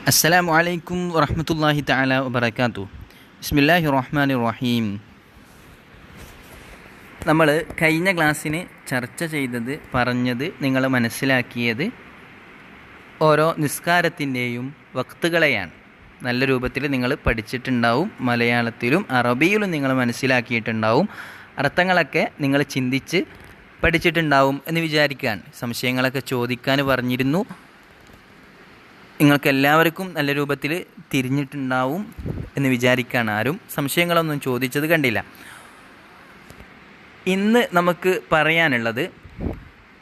അസ്സലാമു അലൈക്കും വറഹ്മത്തുള്ളാഹി തആല വബറകാതുഹു. ബിസ്മില്ലാഹിർ റഹ്മാനിർ റഹീം. നമ്മൾ കഴിഞ്ഞ ക്ലാസ്സിന് ചർച്ച ചെയ്തത്, പറഞ്ഞത്, നിങ്ങൾ മനസ്സിലാക്കിയത് ഓരോ നിസ്കാരത്തിൻ്റെയും വക്തുകളെയാണ്. നല്ല രൂപത്തിൽ നിങ്ങൾ പഠിച്ചിട്ടുണ്ടാവും. മലയാളത്തിലും അറബിയിലും നിങ്ങൾ മനസ്സിലാക്കിയിട്ടുണ്ടാവും. അർത്ഥങ്ങളൊക്കെ നിങ്ങൾ ചിന്തിച്ച് പഠിച്ചിട്ടുണ്ടാവും എന്ന് വിചാരിക്കാൻ. സംശയങ്ങളൊക്കെ ചോദിക്കാൻ പറഞ്ഞിരുന്നു. നിങ്ങൾക്ക് എല്ലാവർക്കും നല്ല രൂപത്തിൽ തിരിഞ്ഞിട്ടുണ്ടാവും എന്ന് വിചാരിക്കാൻ. ആരും സംശയങ്ങളൊന്നും ചോദിച്ചത് കണ്ടില്ല. ഇന്ന് നമുക്ക് പറയാനുള്ളത്,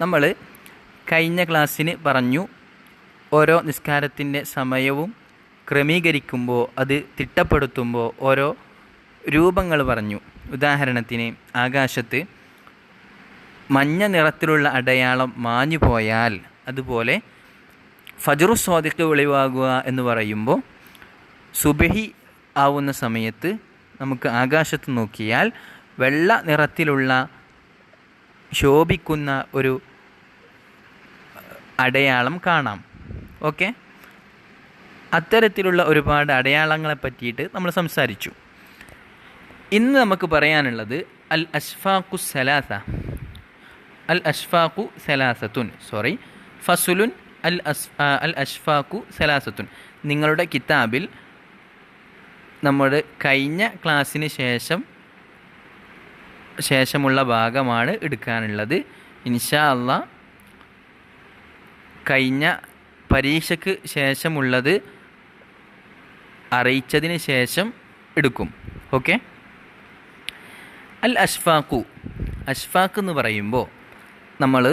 നമ്മൾ കഴിഞ്ഞ ക്ലാസ്സിന് പറഞ്ഞു ഓരോ നിസ്കാരത്തിൻ്റെ സമയവും ക്രമീകരിക്കുമ്പോൾ, അത് തിട്ടപ്പെടുത്തുമ്പോൾ ഓരോ രൂപങ്ങൾ പറഞ്ഞു. ഉദാഹരണത്തിന്, ആകാശത്ത് മഞ്ഞ നിറത്തിലുള്ള അടയാളം മാഞ്ഞു പോയാൽ, അതുപോലെ ഫജ്റു സ്വാദിഖ് വെളിവാകുക എന്ന് പറയുമ്പോൾ സുബഹി ആവുന്ന സമയത്ത് നമുക്ക് ആകാശത്ത് നോക്കിയാൽ വെള്ള നിറത്തിലുള്ള ശോഭിക്കുന്ന ഒരു അടയാളം കാണാം. ഓക്കെ, അത്തരത്തിലുള്ള ഒരുപാട് അടയാളങ്ങളെ പറ്റിയിട്ട് നമ്മൾ സംസാരിച്ചു. ഇന്ന് നമുക്ക് പറയാനുള്ളത് അൽ അഷ്ഫാഖു സലാസത്തുൻ ഫസുലുൻ അൽ അഷ്ഫാഖു സലാസത്തുൻ. നിങ്ങളുടെ കിതാബിൽ നമ്മുടെ കഴിഞ്ഞ ക്ലാസ്സിന് ശേഷമുള്ള ഭാഗമാണ് എടുക്കാനുള്ളത്. ഇൻഷാ അല്ലാഹ് കഴിഞ്ഞ പരീക്ഷയ്ക്ക് ശേഷമുള്ളത് അറിയിച്ചതിന് ശേഷം എടുക്കും. ഓക്കെ. അൽ അഷ്ഫാഖ് എന്ന് പറയുമ്പോൾ നമ്മൾ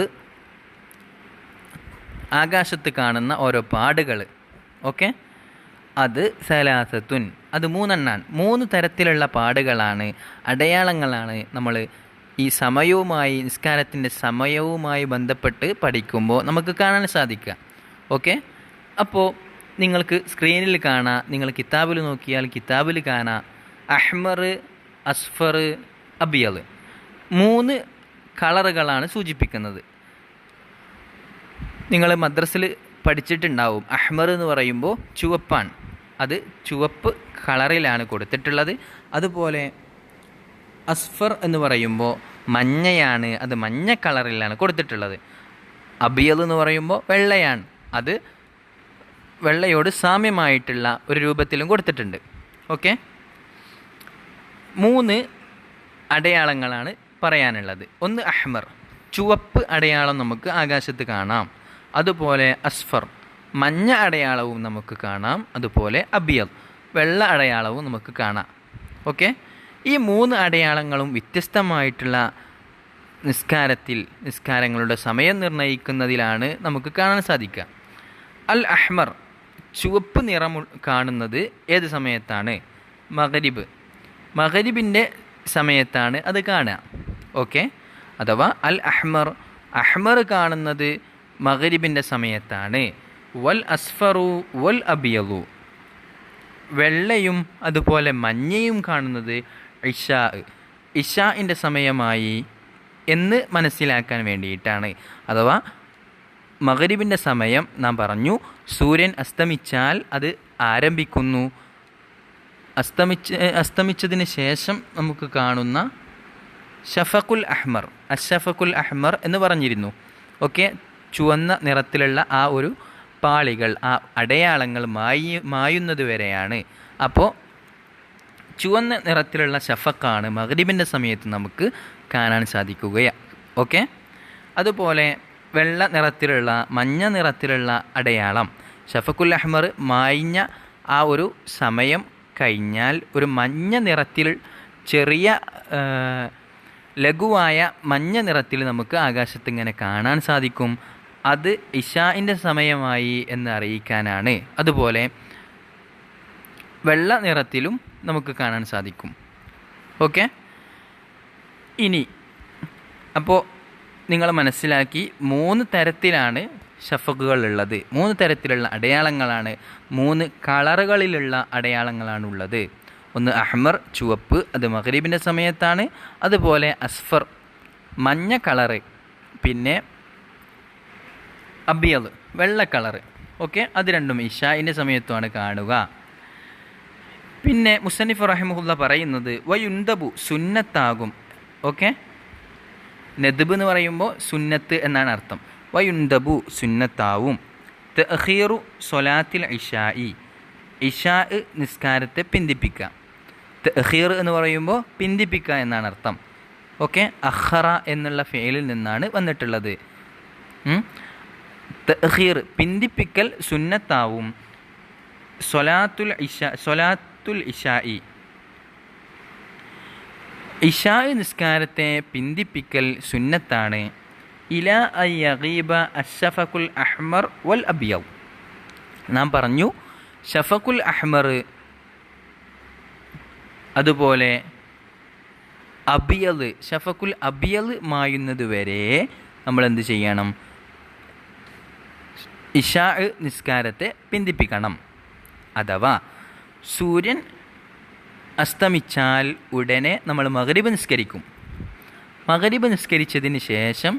ആകാശത്ത് കാണുന്ന ഓരോ പാടുകൾ, ഓക്കെ, അത് സലാസത്തുൻ, അത് മൂന്നെണ്ണാണ്. 3 തരത്തിലുള്ള പാടുകളാണ്, അടയാളങ്ങളാണ്. നമ്മൾ ഈ സമയവുമായി, നിസ്കാരത്തിൻ്റെ സമയവുമായി ബന്ധപ്പെട്ട് പഠിക്കുമ്പോൾ നമുക്ക് കാണാൻ സാധിക്കുക. ഓക്കെ, അപ്പോൾ നിങ്ങൾക്ക് സ്ക്രീനിൽ കാണാം, നിങ്ങൾ കിതാബിൽ നോക്കിയാൽ കിതാബിൽ കാണാം അഹ്മർ, അസ്ഫർ, അബിയൽ, 3 കളറുകളാണ് സൂചിപ്പിക്കുന്നത്. നിങ്ങൾ മദ്രസിൽ പഠിച്ചിട്ടുണ്ടാവും. അഹ്മർ എന്ന് പറയുമ്പോൾ ചുവപ്പാണ്, അത് ചുവപ്പ് കളറിലാണ് കൊടുത്തിട്ടുള്ളത്. അതുപോലെ അസ്ഫർ എന്ന് പറയുമ്പോൾ മഞ്ഞയാണ്, അത് മഞ്ഞ കളറിലാണ് കൊടുത്തിട്ടുള്ളത്. അബിയൽ എന്ന് പറയുമ്പോൾ വെള്ളയാണ്, അത് വെള്ളയോട് സാമ്യമായിട്ടുള്ള ഒരു രൂപത്തിലും കൊടുത്തിട്ടുണ്ട്. ഓക്കെ, 3 അടയാളങ്ങളാണ് പറയാനുള്ളത്. ഒന്ന് അഹ്മർ, ചുവപ്പ് അടയാളം നമുക്ക് ആകാശത്ത് കാണാം. അതുപോലെ അസ്ഫർ, മഞ്ഞ അടയാളവും നമുക്ക് കാണാം. അതുപോലെ അബിയൽ, വെള്ള അടയാളവും നമുക്ക് കാണാം. ഓക്കെ, ഈ 3 അടയാളങ്ങളും വ്യത്യസ്തമായിട്ടുള്ള നിസ്കാരങ്ങളുടെ സമയം നിർണ്ണയിക്കുന്നതിലാണ് നമുക്ക് കാണാൻ സാധിക്കുക. അൽ അഹ്മർ, ചുവപ്പ് നിറം കാണുന്നത് ഏത് സമയത്താണ്? മഗ്രിബിൻ്റെ സമയത്താണ് അത് കാണുക. ഓക്കെ, അഥവാ അൽ അഹ്മർ കാണുന്നത് മഗ്രിബിൻ്റെ സമയത്താണ്. വൽ അസ്ഫറു വൽ അബിയലു, വെള്ളയും അതുപോലെ മഞ്ഞയും കാണുന്നത് ഇഷാഇൻ്റെ സമയമായി എന്ന് മനസ്സിലാക്കാൻ വേണ്ടിയിട്ടാണ്. അഥവാ മഗ്രിബിൻ്റെ സമയം നാം പറഞ്ഞു, സൂര്യൻ അസ്തമിച്ചാൽ അത് ആരംഭിക്കുന്നു. അസ്തമിച്ചതിന് ശേഷം നമുക്ക് കാണുന്ന അഷ്ഫഖുൽ അഹ്മർ എന്ന് പറഞ്ഞിരുന്നു. ഓക്കെ, ചുവന്ന നിറത്തിലുള്ള ആ ഒരു പാളികൾ, ആ അടയാളങ്ങൾ മായുന്നത് വരെയാണ്. അപ്പോൾ ചുവന്ന നിറത്തിലുള്ള ഷഫഖാണ് മഗ്രിബിൻ്റെ സമയത്ത് നമുക്ക് കാണാൻ സാധിക്കുകയാണ്. ഓക്കെ, അതുപോലെ വെള്ള നിറത്തിലുള്ള, മഞ്ഞ നിറത്തിലുള്ള അടയാളം, ഷഫഖുൽ അഹ്മർ മായിഞ്ഞ ആ ഒരു സമയം കഴിഞ്ഞാൽ ഒരു മഞ്ഞ നിറത്തിൽ, ചെറിയ ലഘുവായ മഞ്ഞ നിറത്തിൽ നമുക്ക് ആകാശത്ത് ഇങ്ങനെ കാണാൻ സാധിക്കും. അത് ഇശാഇൻ്റെ സമയമായി എന്ന് അറിയിക്കാനാണ്. അതുപോലെ വെള്ള നിറത്തിലും നമുക്ക് കാണാൻ സാധിക്കും. ഓക്കെ, ഇനി അപ്പോൾ നിങ്ങൾ മനസ്സിലാക്കി 3 തരത്തിലാണ് ഷഫഖുകൾ ഉള്ളത്. 3 തരത്തിലുള്ള അടയാളങ്ങളാണ്, 3 കളറുകളിലുള്ള അടയാളങ്ങളാണുള്ളത്. ഒന്ന് അഹ്മർ, ചുവപ്പ്, അത് മഗ്രിബിൻ്റെ സമയത്താണ്. അതുപോലെ അസ്ഫർ, മഞ്ഞ കളറ്. പിന്നെ അബിയൽ, വെള്ള കളറ്. ഓക്കെ, അത് രണ്ടും ഇഷാഇൻ്റെ സമയത്തുമാണ് കാണുക. പിന്നെ മുസന്നിഫ് റഹിമഹുല്ല പറയുന്നത് വയുന്തബു സുന്നത്താകും. ഓക്കെ, നദ്ബ് എന്ന് പറയുമ്പോൾ സുന്നത്ത് എന്നാണ് അർത്ഥം. വയുന്തബു സുന്നത്താവും. തഅഖീറു സ്വലാത്തിൽ ഇഷാഇ, ഇഷാ നിസ്കാരത്തെ പിന്തിപ്പിക്കുക. തഅഖീർ എന്ന് പറയുമ്പോൾ പിന്തിപ്പിക്കുക എന്നാണ് അർത്ഥം. ഓക്കെ, അഖറ എന്നുള്ള ഫേലിൽ നിന്നാണ് വന്നിട്ടുള്ളത്. തഅഖീർ പിന്തിപ്പിക്കൽ സുന്നത്താവും. സ്വലാത്തുൽ ഇഷാഇ, ഇഷാ നിസ്കാരത്തെ പിന്തിപ്പിക്കൽ സുന്നത്താണ്. ഇല അയ്യഗീബ അഷ്ഫഖുൽ അഹ്മർ വൽ അബിയദ്, നാം പറഞ്ഞു ഷഫഖുൽ അഹ്മർ അതുപോലെ അബിയദ്, ഷഫഖുൽ അബിയദ് മായുന്നത് വരെ നമ്മൾ എന്ത് ചെയ്യണം? ഇഷാ നിസ്കാരത്തെ പിന്തിപ്പിക്കണം. അഥവാ സൂര്യൻ അസ്തമിച്ചാൽ ഉടനെ നമ്മൾ മഗ്രിബ് നിസ്കരിക്കും. മഗ്രിബ് നിസ്കരിച്ചതിന് ശേഷം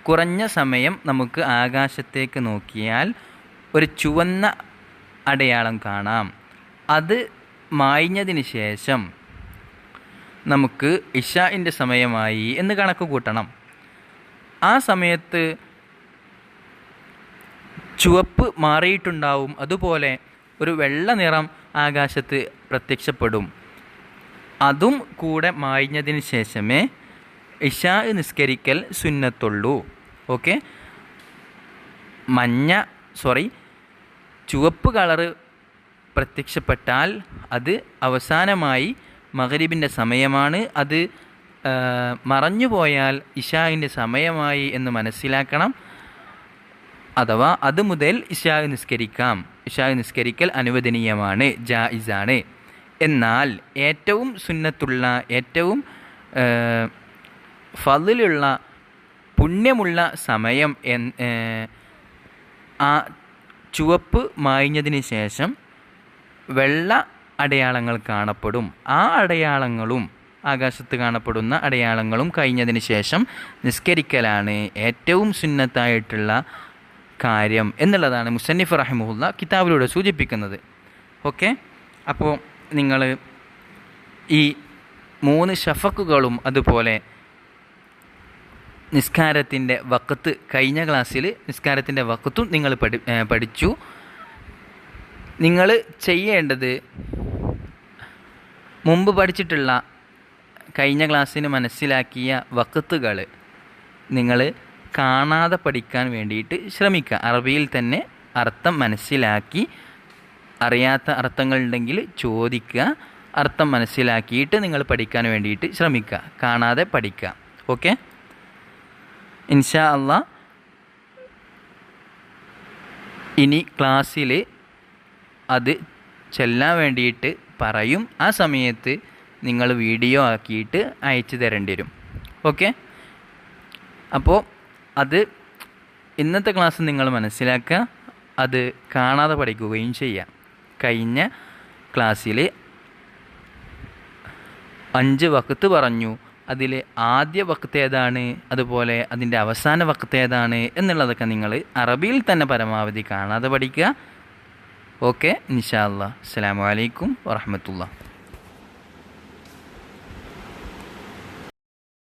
കുറഞ്ഞ സമയം നമുക്ക് ആകാശത്തേക്ക് നോക്കിയാൽ ഒരു ചുവന്ന അടയാളം കാണാം. അത് മായ്ഞ്ഞതിന് ശേഷം നമുക്ക് ഇഷാഇൻ്റെ സമയമായി എന്ന് കണക്ക് കൂട്ടണം. ആ സമയത്ത് ചുവപ്പ് മാറിയിട്ടുണ്ടാവും, അതുപോലെ ഒരു വെള്ള നിറം ആകാശത്ത് പ്രത്യക്ഷപ്പെടും. അതും കൂടെ മായ്ഞ്ഞതിന് ശേഷമേ ഇഷാ നിസ്കരിക്കൽ സുന്നത്തുള്ളൂ. ഓക്കെ, ചുവപ്പ് കളറ് പ്രത്യക്ഷപ്പെട്ടാൽ അത് അവസാനമായി മഗ്രിബിൻ്റെ സമയമാണ്. അത് മറഞ്ഞു പോയാൽ ഇഷാഇൻ്റെ സമയമായി എന്ന് മനസ്സിലാക്കണം. അഥവാ അത് മുതൽ ഇഷാ നിസ്കരിക്കാം. ഇഷാ നിസ്കരിക്കൽ അനുവദനീയമാണ്, ജായിസാണ്. എന്നാൽ ഏറ്റവും സുന്നത്തുള്ള, ഏറ്റവും ഫളിലുള്ള, പുണ്യമുള്ള സമയം ആ ചുവപ്പ് മായ്ഞ്ഞതിന് ശേഷം വെള്ള അടയാളങ്ങൾ കാണപ്പെടും. ആ അടയാളങ്ങളും ആകാശത്ത് കാണപ്പെടുന്ന അടയാളങ്ങളും കഴിഞ്ഞതിന് ശേഷം നിസ്കരിക്കലാണ് ഏറ്റവും സുന്നത്തായിട്ടുള്ള കാര്യം എന്നുള്ളതാണ് മുസന്നിഫ് റഹിമഹുല്ല കിതാബിലൂടെ സൂചിപ്പിക്കുന്നത്. ഓക്കെ, അപ്പോൾ നിങ്ങൾ ഈ 3 ഷഫക്കുകളും അതുപോലെ നിസ്കാരത്തിൻ്റെ വഖത്ത്, കഴിഞ്ഞ ക്ലാസ്സിൽ നിസ്കാരത്തിൻ്റെ വഖത്തും നിങ്ങൾ പഠിച്ചു. നിങ്ങൾ ചെയ്യേണ്ടത് മുമ്പ് പഠിച്ചിട്ടുള്ള കഴിഞ്ഞ ക്ലാസ്സിന് മനസ്സിലാക്കിയ വഖത്തുകൾ നിങ്ങൾ കാണാതെ പഠിക്കാൻ വേണ്ടിയിട്ട് ശ്രമിക്കുക. അറബിയിൽ തന്നെ അർത്ഥം മനസ്സിലാക്കി, അറിയാത്ത അർത്ഥങ്ങളുണ്ടെങ്കിൽ ചോദിക്കുക, അർത്ഥം മനസ്സിലാക്കിയിട്ട് നിങ്ങൾ പഠിക്കാൻ വേണ്ടിയിട്ട് ശ്രമിക്കുക, കാണാതെ പഠിക്കുക. ഓക്കെ, ഇൻഷാ അള്ളാ ഇനി ക്ലാസ്സിൽ അത് ചെല്ലാൻ വേണ്ടിയിട്ട് പറയും. ആ സമയത്ത് നിങ്ങൾ വീഡിയോ ആക്കിയിട്ട് അയച്ചു തരേണ്ടി വരും. ഓക്കെ, അപ്പോൾ അത് ഇന്നത്തെ ക്ലാസ് നിങ്ങൾ മനസ്സിലാക്കുക, അത് കാണാതെ പഠിക്കുകയും ചെയ്യാം. കഴിഞ്ഞ ക്ലാസ്സിൽ 5 വഖത്ത് പറഞ്ഞു. അതിൽ ആദ്യ വഖത്ത് ഏതാണ്, അതുപോലെ അതിൻ്റെ അവസാന വഖത്ത് ഏതാണ് എന്നുള്ളതൊക്കെ നിങ്ങൾ അറബിയിൽ തന്നെ പരമാവധി കാണാതെ പഠിക്കുക. ഓക്കെ, ഇൻഷാ അല്ലാഹ്. അസ്സലാമു അലൈക്കും വറഹ്മത്തുള്ളാഹി.